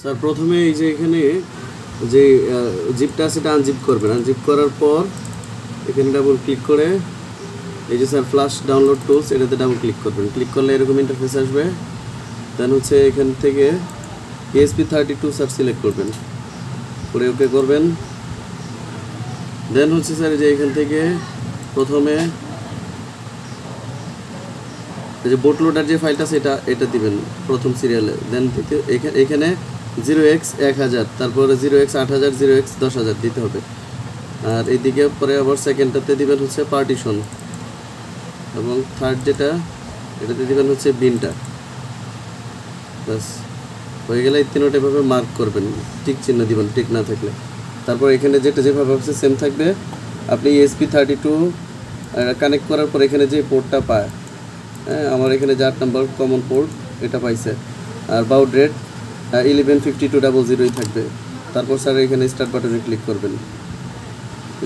Sir প্রথমে এই যে এখানে যে জিপটা আছে এটা আনজিপ করবেন। আনজিপ করার পর এখানে ডাবল ক্লিক করে এই যে স্যার ফ্ল্যাশ ডাউনলোড টুলস এটাতে ডাবল ক্লিক করবেন। ক্লিক করলে এরকম ইন্টারফেস আসবে। দেন হচ্ছে এখান থেকে ESP32 স্যার সিলেক্ট করবেন, করে ওকে করবেন। দেন হচ্ছে স্যার যে এখান থেকে প্রথমে এই যে বোট লোডার যে ফাইলটা আছে এটা দিবেন প্রথম সিরিয়ালে। দেন এখানে 0x1000, তারপরে 0x8000, 0x10000 দিতে হবে। আর এইদিকে পরে আবার সেকেন্ডটাতে দিবেন হচ্ছে পার্টিশন, এবং থার্ড যেটা এটাতে দিবেন হচ্ছে বিনটা। বাস হয়ে গেলে এই তিনটা এভাবে মার্ক করবেন, টিক চিহ্ন দিবেন টিক না থাকলে। তারপর এখানে যেটা যেভাবে আছে সেম থাকবে। আপনি ESP32 কানেক্ট করার পর এখানে যে পোর্টটা পায়, হ্যাঁ আমার এখানে 8 নাম্বার কমন পোর্ট এটা পাইছে, আর বাউড রেট 115200 থাকবে। তারপর স্যার এখানে স্টার্ট বাটনে ক্লিক করবেন।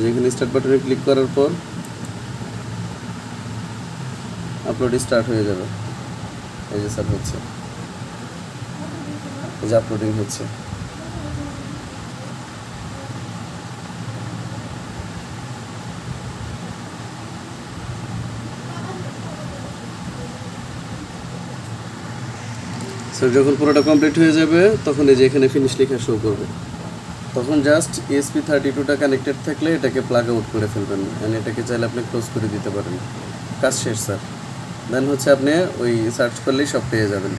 এখানে স্টার্ট বাটনে ক্লিক করার পর আপলোড স্টার্ট হয়ে যাবে। এই যে স্যার হচ্ছে, এই যে আপলোডিং হচ্ছে। স্যার যখন পুরোটা কমপ্লিট হয়ে যাবে তখন এই যে এখানে ফিনিশ লেখা শো করবে। তখন জাস্ট ESP32টা কানেক্টেড থাকলে এটাকে প্লাগ আউট করে ফেলবেন, মানে এটাকে চাইলে আপনি ক্লোজ করে দিতে পারেন। কাজ শেষ স্যার। দেন হচ্ছে আপনি ওই সার্চ করলেই সব পেয়ে যাবেন।